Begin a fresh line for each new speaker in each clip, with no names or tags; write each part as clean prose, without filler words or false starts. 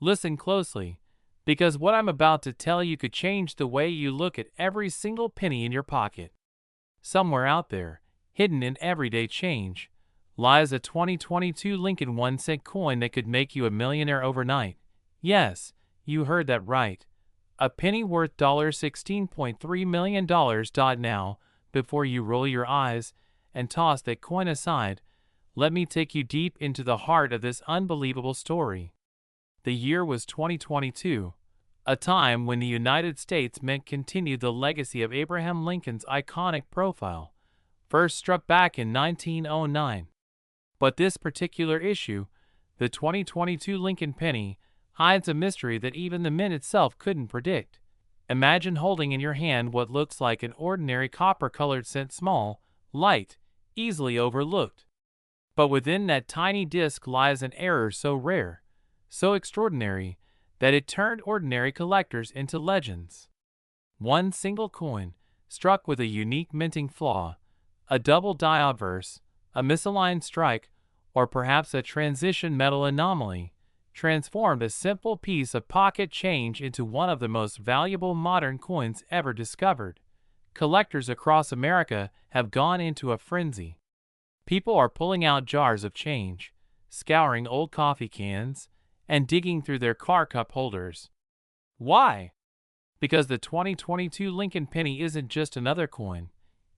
Listen closely, because what I'm about to tell you could change the way you look at every single penny in your pocket. Somewhere out there, hidden in everyday change, lies a 2022 Lincoln 1-cent coin that could make you a millionaire overnight. Yes, you heard that right. A penny worth $16.3 million. Now, before you roll your eyes and toss that coin aside, let me take you deep into the heart of this unbelievable story. The year was 2022, a time when the United States meant continue the legacy of Abraham Lincoln's iconic profile, first struck back in 1909. But this particular issue, the 2022 Lincoln penny, hides a mystery that even the mint itself couldn't predict. Imagine holding in your hand what looks like an ordinary copper-colored cent, small, light, easily overlooked. But within that tiny disc lies an error so rare, so extraordinary, that it turned ordinary collectors into legends. One single coin, struck with a unique minting flaw, a double die obverse, a misaligned strike, or perhaps a transition metal anomaly, transformed a simple piece of pocket change into one of the most valuable modern coins ever discovered. Collectors across America have gone into a frenzy. People are pulling out jars of change, scouring old coffee cans, and digging through their car cup holders. Why? Because the 2022 Lincoln penny isn't just another coin.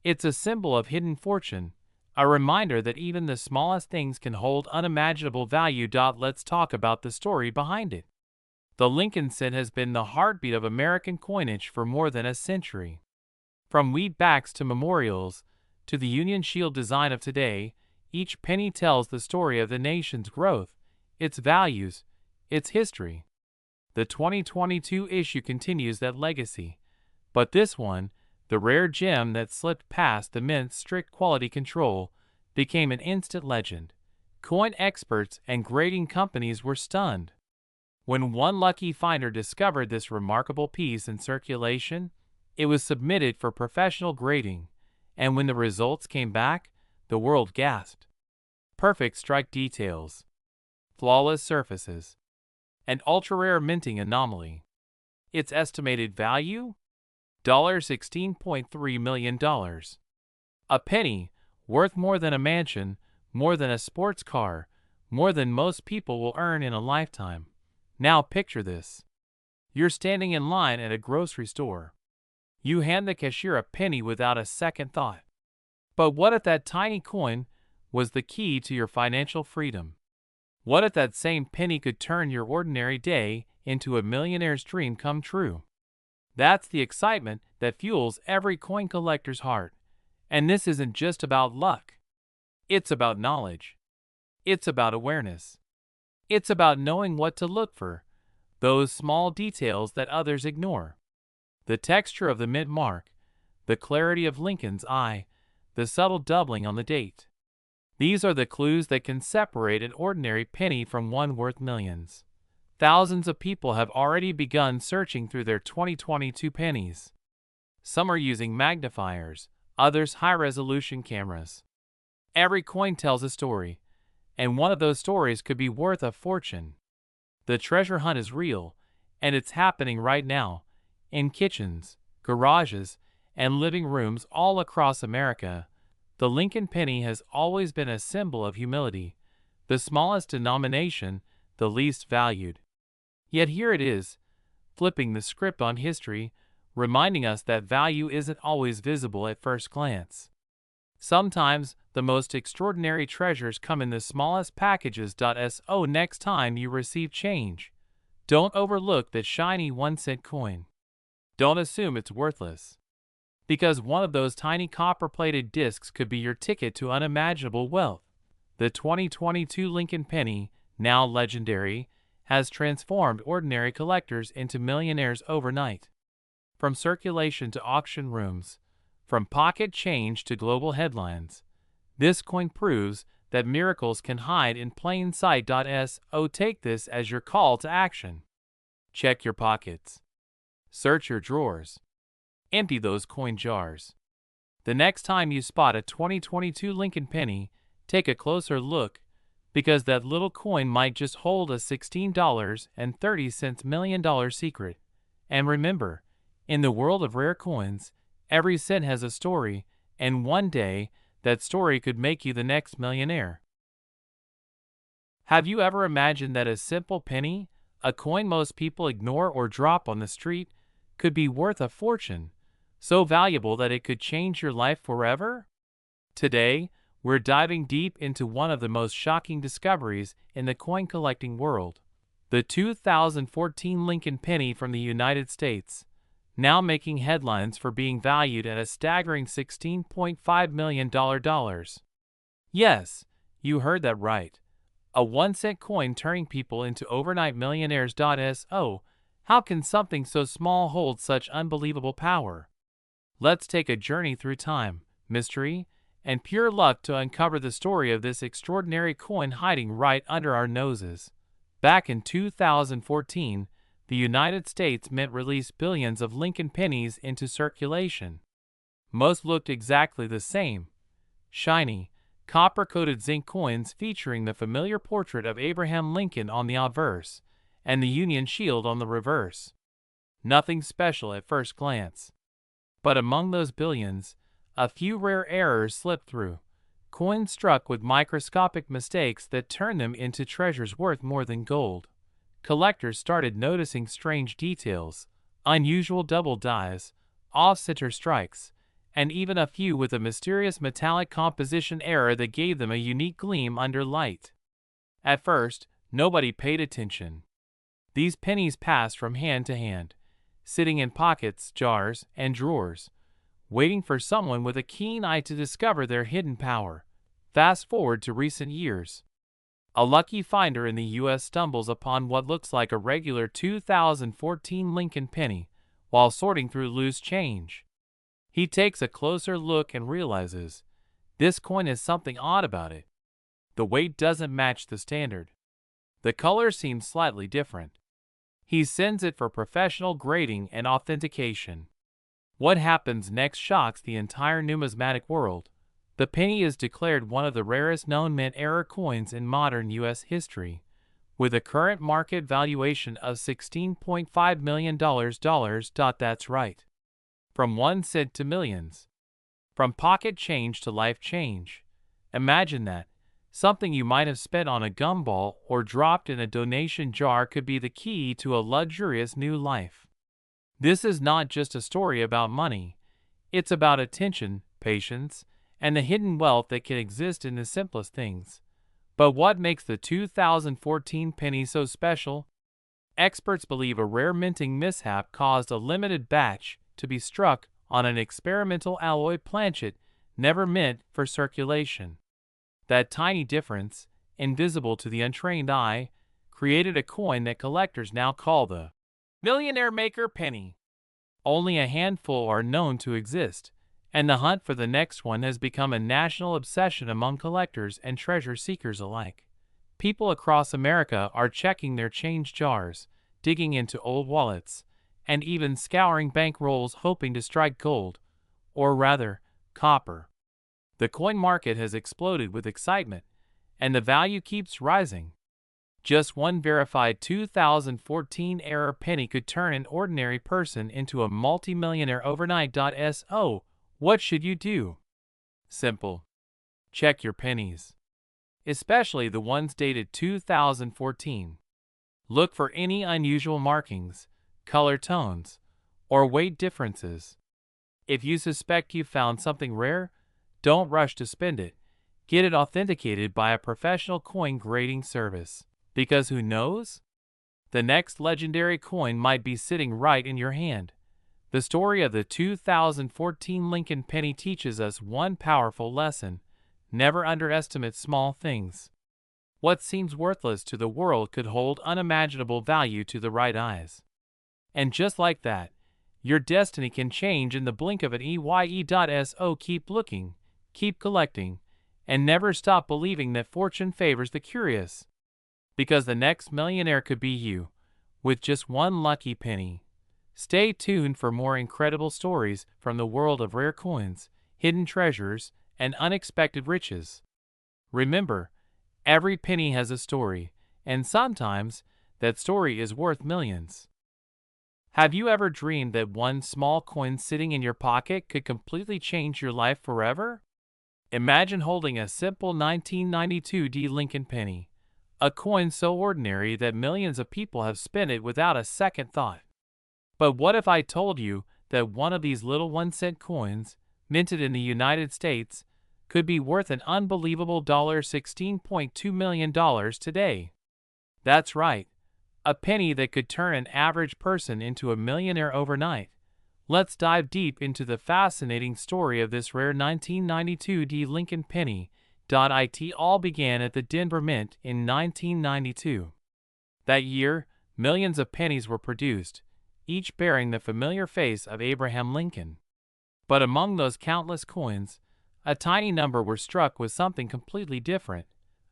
It's a symbol of hidden fortune, a reminder that even the smallest things can hold unimaginable value. Let's talk about the story behind it. The Lincoln cent has been the heartbeat of American coinage for more than a century. From wheatbacks to memorials, to the Union Shield design of today, each penny tells the story of the nation's growth, its values, its history. The 2022 issue continues that legacy, but this one, the rare gem that slipped past the mint's strict quality control, became an instant legend. Coin experts and grading companies were stunned. When one lucky finder discovered this remarkable piece in circulation, it was submitted for professional grading, and when the results came back, the world gasped. Perfect strike details, flawless surfaces, and ultra-rare minting anomaly. Its estimated value? $16.3 million. A penny, worth more than a mansion, more than a sports car, more than most people will earn in a lifetime. Now picture this. You're standing in line at a grocery store. You hand the cashier a penny without a second thought. But what if that tiny coin was the key to your financial freedom? What if that same penny could turn your ordinary day into a millionaire's dream come true? That's the excitement that fuels every coin collector's heart. And this isn't just about luck. It's about knowledge. It's about awareness. It's about knowing what to look for, those small details that others ignore. The texture of the mint mark, the clarity of Lincoln's eye, the subtle doubling on the date. These are the clues that can separate an ordinary penny from one worth millions. Thousands of people have already begun searching through their 2022 pennies. Some are using magnifiers, others high-resolution cameras. Every coin tells a story, and one of those stories could be worth a fortune. The treasure hunt is real, and it's happening right now, in kitchens, garages, and living rooms all across America. The Lincoln penny has always been a symbol of humility, the smallest denomination, the least valued. Yet here it is, flipping the script on history, reminding us that value isn't always visible at first glance. Sometimes, the most extraordinary treasures come in the smallest packages. So next time you receive change, don't overlook that shiny 1-cent coin. Don't assume it's worthless, because one of those tiny copper-plated discs could be your ticket to unimaginable wealth. The 2022 Lincoln penny, now legendary, has transformed ordinary collectors into millionaires overnight. From circulation to auction rooms, from pocket change to global headlines, this coin proves that miracles can hide in plain sight. So take this as your call to action. Check your pockets. Search your drawers. Empty those coin jars. The next time you spot a 2022 Lincoln penny, take a closer look, because that little coin might just hold a $16.30 million secret. And remember, in the world of rare coins, every cent has a story, and one day, that story could make you the next millionaire. Have you ever imagined that a simple penny, a coin most people ignore or drop on the street, could be worth a fortune, so valuable that it could change your life forever? Today, we're diving deep into one of the most shocking discoveries in the coin collecting world, the 2014 Lincoln penny from the United States, now making headlines for being valued at a staggering $16.5 million. Yes, you heard that right. A 1-cent coin turning people into overnight millionaires. So, how can something so small hold such unbelievable power? Let's take a journey through time, mystery, and pure luck to uncover the story of this extraordinary coin hiding right under our noses. Back in 2014, the United States Mint released billions of Lincoln pennies into circulation. Most looked exactly the same: shiny, copper-coated zinc coins featuring the familiar portrait of Abraham Lincoln on the obverse and the Union Shield on the reverse. Nothing special at first glance. But among those billions, a few rare errors slipped through, coins struck with microscopic mistakes that turned them into treasures worth more than gold. Collectors started noticing strange details, unusual double dies, off-center strikes, and even a few with a mysterious metallic composition error that gave them a unique gleam under light. At first, nobody paid attention. These pennies passed from hand to hand, sitting in pockets, jars, and drawers, waiting for someone with a keen eye to discover their hidden power. Fast forward to recent years. A lucky finder in the U.S. stumbles upon what looks like a regular 2014 Lincoln penny while sorting through loose change. He takes a closer look and realizes this coin has something odd about it. The weight doesn't match the standard. The color seems slightly different. He sends it for professional grading and authentication. What happens next shocks the entire numismatic world. The penny is declared one of the rarest known mint-era coins in modern U.S. history, with a current market valuation of $16.5 million. That's right. From 1 cent to millions. From pocket change to life change. Imagine that. Something you might have spent on a gumball or dropped in a donation jar could be the key to a luxurious new life. This is not just a story about money. It's about attention, patience, and the hidden wealth that can exist in the simplest things. But what makes the 2014 penny so special? Experts believe a rare minting mishap caused a limited batch to be struck on an experimental alloy planchet never meant for circulation. That tiny difference, invisible to the untrained eye, created a coin that collectors now call the Millionaire Maker penny. Only a handful are known to exist, and the hunt for the next one has become a national obsession among collectors and treasure seekers alike. People across America are checking their change jars, digging into old wallets, and even scouring bank rolls hoping to strike gold, or rather, copper. The coin market has exploded with excitement, and the value keeps rising. Just one verified 2014-era penny could turn an ordinary person into a multimillionaire overnight. So, what should you do? Simple. Check your pennies, especially the ones dated 2014. Look for any unusual markings, color tones, or weight differences. If you suspect you found something rare, don't rush to spend it. Get it authenticated by a professional coin grading service. Because who knows? The next legendary coin might be sitting right in your hand. The story of the 2014 Lincoln penny teaches us one powerful lesson: never underestimate small things. What seems worthless to the world could hold unimaginable value to the right eyes. And just like that, your destiny can change in the blink of an eye. So keep looking, keep collecting, and never stop believing that fortune favors the curious. Because the next millionaire could be you, with just one lucky penny. Stay tuned for more incredible stories from the world of rare coins, hidden treasures, and unexpected riches. Remember, Every penny has a story, and sometimes that story is worth millions. Have you ever dreamed that one small coin sitting in your pocket could completely change your life forever? Imagine holding a simple 1992 Lincoln penny, a coin so ordinary that millions of people have spent it without a second thought. But what if I told you that one of these little 1-cent coins, minted in the United States, could be worth an unbelievable $16.2 million today? That's right, a penny that could turn an average person into a millionaire overnight. Let's dive deep into the fascinating story of this rare 1992 Lincoln penny. It all began at the Denver Mint in 1992. That year, millions of pennies were produced, each bearing the familiar face of Abraham Lincoln. But among those countless coins, a tiny number were struck with something completely different,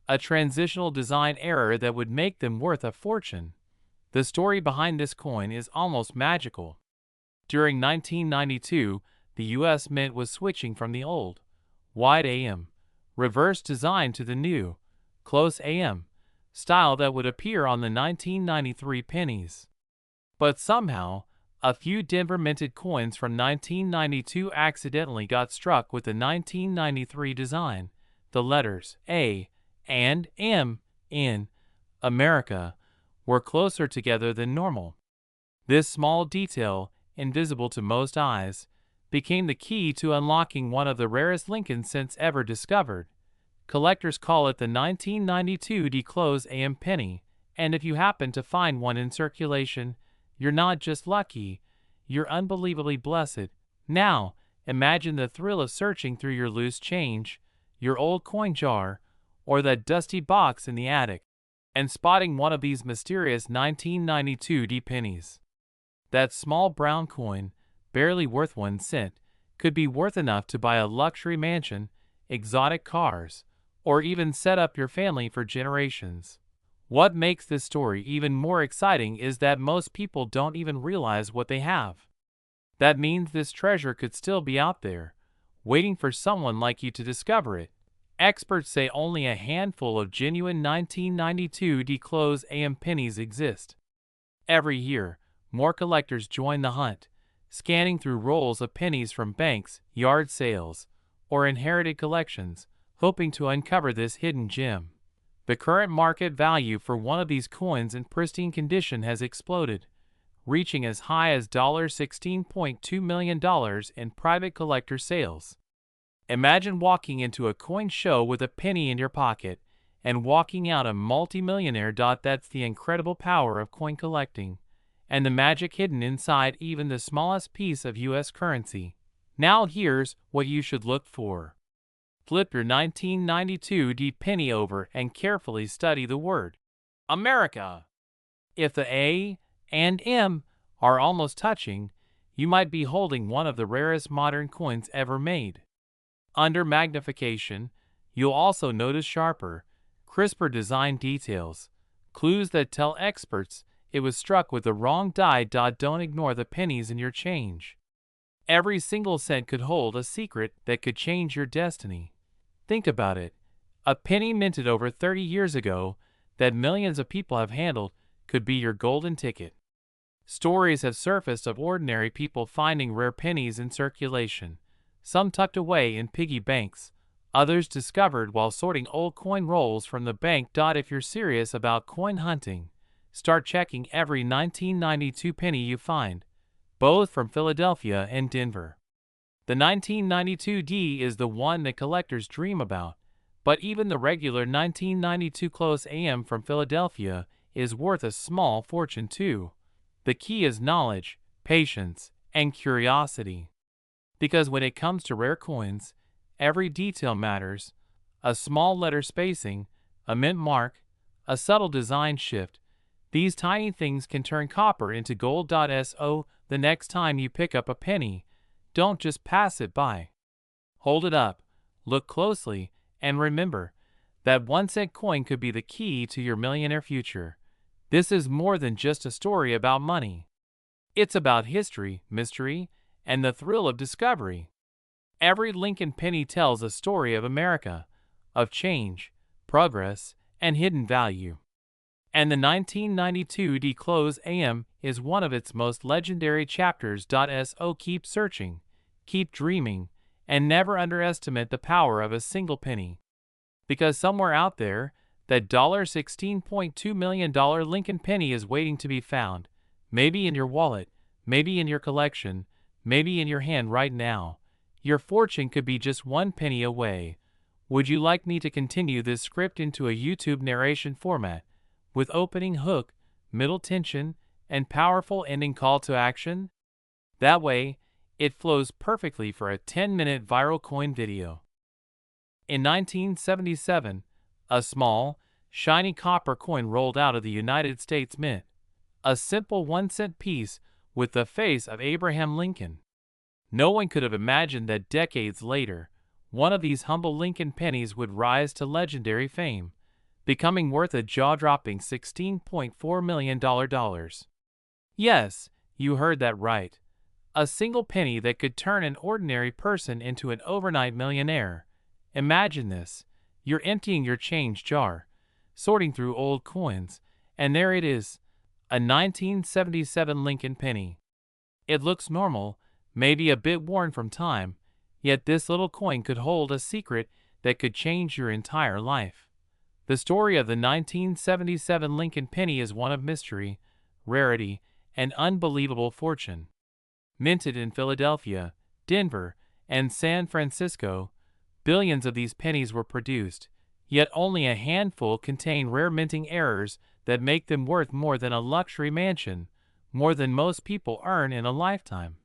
a transitional design error that would make them worth a fortune. The story behind this coin is almost magical. During 1992, the U.S. Mint was switching from the old, wide AM, reverse design to the new, close AM, style that would appear on the 1993 pennies. But somehow, a few Denver minted coins from 1992 accidentally got struck with the 1993 design. The letters A and M in America were closer together than normal. This small detail, invisible to most eyes, became the key to unlocking one of the rarest Lincoln cents ever discovered. Collectors call it the 1992 close AM penny, and if you happen to find one in circulation, you're not just lucky, you're unbelievably blessed. Now, imagine the thrill of searching through your loose change, your old coin jar, or that dusty box in the attic, and spotting one of these mysterious 1992 pennies. That small brown coin, barely worth 1 cent, could be worth enough to buy a luxury mansion, exotic cars, or even set up your family for generations. What makes this story even more exciting is that most people don't even realize what they have. That means this treasure could still be out there, waiting for someone like you to discover it. Experts say only a handful of genuine 1992 close AM pennies exist. Every year, more collectors join the hunt, scanning through rolls of pennies from banks, yard sales, or inherited collections, hoping to uncover this hidden gem. The current market value for one of these coins in pristine condition has exploded, reaching as high as $16.2 million in private collector sales. Imagine walking into a coin show with a penny in your pocket and walking out a multimillionaire. That's the incredible power of coin collecting, and the magic hidden inside even the smallest piece of U.S. currency. Now here's what you should look for. Flip your 1992 penny over and carefully study the word America. If the A and M are almost touching, you might be holding one of the rarest modern coins ever made. Under magnification, you'll also notice sharper, crisper design details, clues that tell experts it was struck with the wrong die. Don't ignore the pennies in your change. Every single cent could hold a secret that could change your destiny. Think about it. A penny minted over 30 years ago that millions of people have handled could be your golden ticket. Stories have surfaced of ordinary people finding rare pennies in circulation, some tucked away in piggy banks, others discovered while sorting old coin rolls from the bank. If you're serious about coin hunting, start checking every 1992 penny you find, both from Philadelphia and Denver. The 1992 is the one that collectors dream about, but even the regular 1992 close AM from Philadelphia is worth a small fortune too. The key is knowledge, patience, and curiosity. Because when it comes to rare coins, every detail matters. A small letter spacing, a mint mark, a subtle design shift, these tiny things can turn copper into gold. So the next time you pick up a penny, don't just pass it by. Hold it up, look closely, and remember that 1-cent coin could be the key to your millionaire future. This is more than just a story about money. It's about history, mystery, and the thrill of discovery. Every Lincoln penny tells a story of America, of change, progress, and hidden value. And the 1992 Close AM is one of its most legendary chapters. So keep searching, keep dreaming, and never underestimate the power of a single penny. Because somewhere out there, that $16.2 million Lincoln penny is waiting to be found. Maybe in your wallet, maybe in your collection, maybe in your hand right now. Your fortune could be just one penny away. Would you like me to continue this script into a YouTube narration format, with opening hook, middle tension, and powerful ending call to action? That way, it flows perfectly for a 10-minute viral coin video. In 1977, a small, shiny copper coin rolled out of the United States Mint. A simple 1-cent piece with the face of Abraham Lincoln. No one could have imagined that decades later, one of these humble Lincoln pennies would rise to legendary fame, becoming worth a jaw-dropping $16.4 million. Yes, you heard that right. A single penny that could turn an ordinary person into an overnight millionaire. Imagine this. You're emptying your change jar, sorting through old coins, and there it is, a 1977 Lincoln penny. It looks normal, maybe a bit worn from time, yet this little coin could hold a secret that could change your entire life. The story of the 1977 Lincoln penny is one of mystery, rarity, and unbelievable fortune. Minted in Philadelphia, Denver, and San Francisco, billions of these pennies were produced, yet only a handful contain rare minting errors that make them worth more than a luxury mansion, more than most people earn in a lifetime.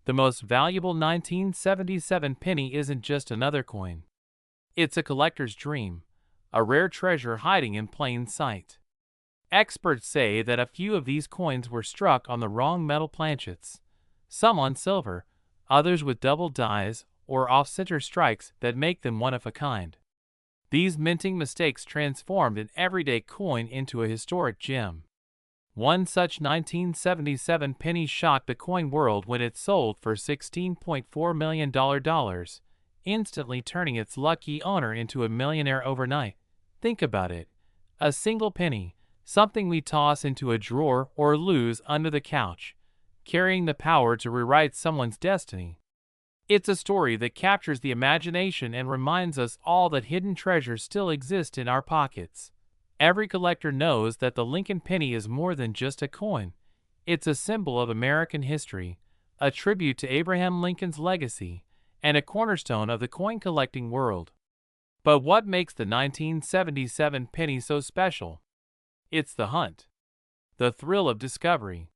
The most valuable 1977 penny isn't just another coin. It's a collector's dream, a rare treasure hiding in plain sight. Experts say that a few of these coins were struck on the wrong metal planchets, some on silver, others with double dies or off-center strikes that make them one of a kind. These minting mistakes transformed an everyday coin into a historic gem. One such 1977 penny shocked the coin world when it sold for $16.4 million, instantly turning its lucky owner into a millionaire overnight. Think about it. A single penny, something we toss into a drawer or lose under the couch, carrying the power to rewrite someone's destiny. It's a story that captures the imagination and reminds us all that hidden treasures still exist in our pockets. Every collector knows that the Lincoln penny is more than just a coin. It's a symbol of American history, a tribute to Abraham Lincoln's legacy, and a cornerstone of the coin collecting world. But what makes the 1977 penny so special? It's the hunt, the thrill of discovery,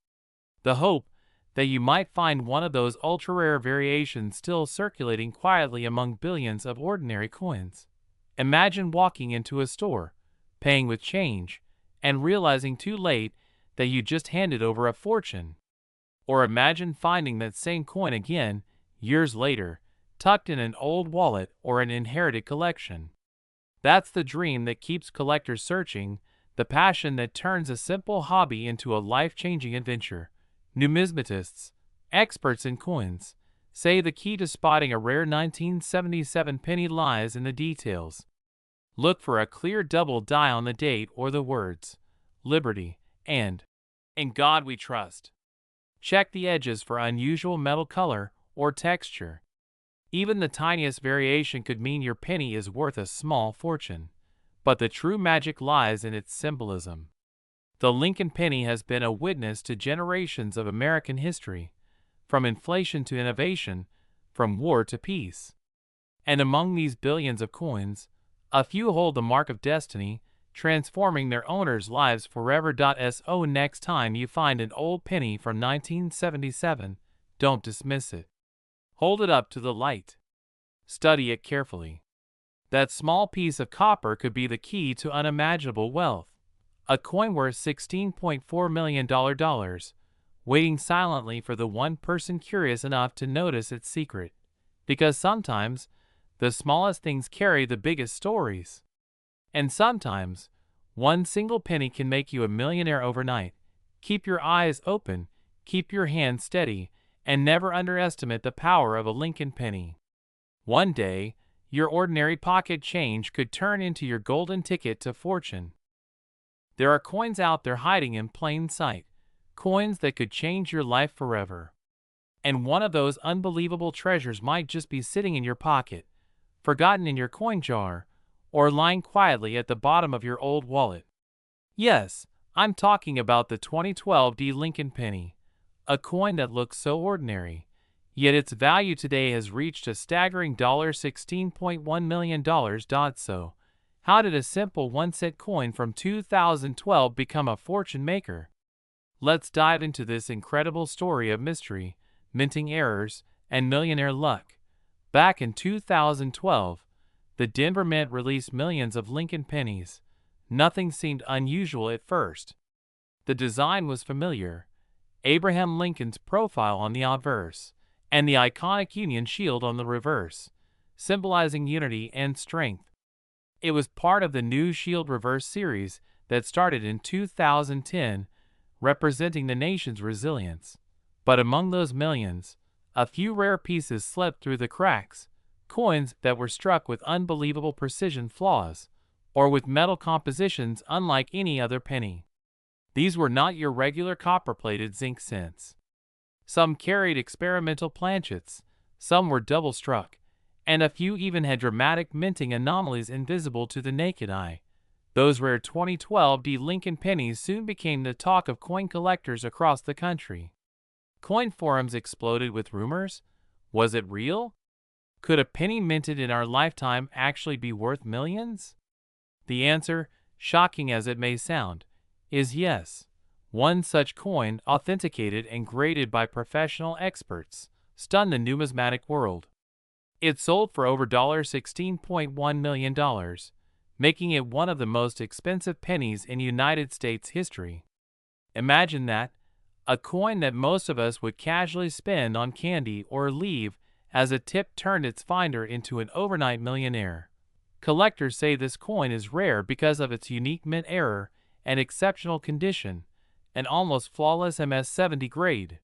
the hope that you might find one of those ultra-rare variations still circulating quietly among billions of ordinary coins. Imagine walking into a store, paying with change, and realizing too late that you just handed over a fortune. Or imagine finding that same coin again, years later, tucked in an old wallet or an inherited collection. That's the dream that keeps collectors searching, the passion that turns a simple hobby into a life-changing adventure. Numismatists, experts in coins, say the key to spotting a rare 1977 penny lies in the details. Look for a clear double die on the date or the words, Liberty, and In God We Trust. Check the edges for unusual metal color or texture. Even the tiniest variation could mean your penny is worth a small fortune. But the true magic lies in its symbolism. The Lincoln penny has been a witness to generations of American history, from inflation to innovation, from war to peace. And among these billions of coins, a few hold the mark of destiny, transforming their owners' lives forever. So next time you find an old penny from 1977, don't dismiss it. Hold it up to the light. Study it carefully. That small piece of copper could be the key to unimaginable wealth. A coin worth $16.4 million, waiting silently for the one person curious enough to notice its secret. Because sometimes, the smallest things carry the biggest stories. And sometimes, one single penny can make you a millionaire overnight. Keep your eyes open, keep your hands steady, and never underestimate the power of a Lincoln penny. One day, your ordinary pocket change could turn into your golden ticket to fortune. There are coins out there hiding in plain sight, coins that could change your life forever. And one of those unbelievable treasures might just be sitting in your pocket, forgotten in your coin jar, or lying quietly at the bottom of your old wallet. Yes, I'm talking about the 2012 Lincoln penny, a coin that looks so ordinary, yet its value today has reached a staggering $16.1 million. So, how did a simple 1-cent coin from 2012 become a fortune maker? Let's dive into this incredible story of mystery, minting errors, and millionaire luck. Back in 2012, the Denver Mint released millions of Lincoln pennies. Nothing seemed unusual at first. The design was familiar: Abraham Lincoln's profile on the obverse, and the iconic Union shield on the reverse, symbolizing unity and strength. It was part of the new Shield Reverse series that started in 2010, representing the nation's resilience. But among those millions, a few rare pieces slipped through the cracks, coins that were struck with unbelievable precision flaws, or with metal compositions unlike any other penny. These were not your regular copper-plated zinc cents. Some carried experimental planchets, some were double-struck, and a few even had dramatic minting anomalies invisible to the naked eye. Those rare 2012 Lincoln pennies soon became the talk of coin collectors across the country. Coin forums exploded with rumors. Was it real? Could a penny minted in our lifetime actually be worth millions? The answer, shocking as it may sound, is yes. One such coin, authenticated and graded by professional experts, stunned the numismatic world. It sold for over $16.1 million, making it one of the most expensive pennies in United States history. Imagine that, a coin that most of us would casually spend on candy or leave as a tip turned its finder into an overnight millionaire. Collectors say this coin is rare because of its unique mint error and exceptional condition, an almost flawless MS-70 grade.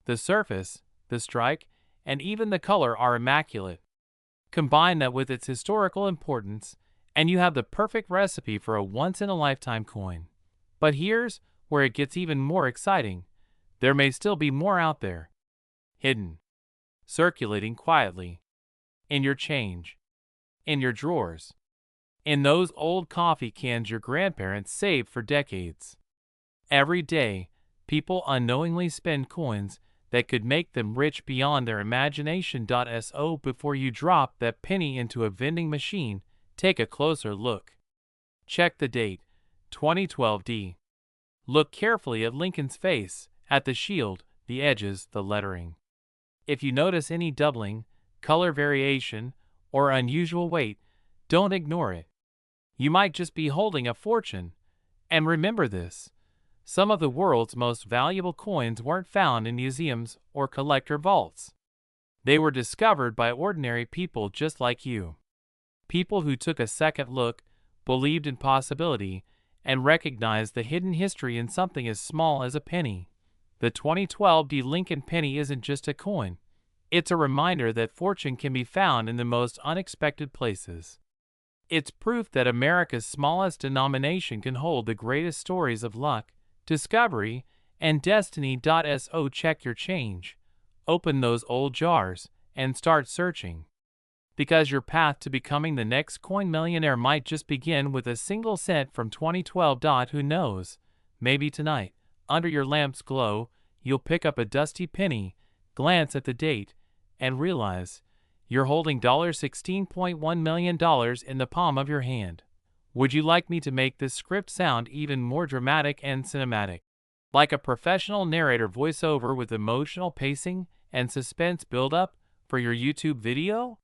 The surface, the strike, and even the color are immaculate. Combine that with its historical importance, and you have the perfect recipe for a once-in-a-lifetime coin. But here's where it gets even more exciting. There may still be more out there, hidden, circulating quietly, in your change, in your drawers, in those old coffee cans your grandparents saved for decades. Every day, people unknowingly spend coins that could make them rich beyond their imagination. So before you drop that penny into a vending machine, take a closer look. Check the date, 2012 D. Look carefully at Lincoln's face, at the shield, the edges, the lettering. If you notice any doubling, color variation, or unusual weight, don't ignore it. You might just be holding a fortune. And remember this: some of the world's most valuable coins weren't found in museums or collector vaults. They were discovered by ordinary people just like you. People who took a second look, believed in possibility, and recognized the hidden history in something as small as a penny. The 2012 Lincoln penny isn't just a coin. It's a reminder that fortune can be found in the most unexpected places. It's proof that America's smallest denomination can hold the greatest stories of luck, discovery, and destiny. So check your change, open those old jars, and start searching. Because your path to becoming the next coin millionaire might just begin with a single cent from 2012. Who knows? Maybe tonight, under your lamp's glow, you'll pick up a dusty penny, glance at the date, and realize you're holding $16.1 million in the palm of your hand. Would you like me to make this script sound even more dramatic and cinematic? Like a professional narrator voiceover with emotional pacing and suspense build-up for your YouTube video?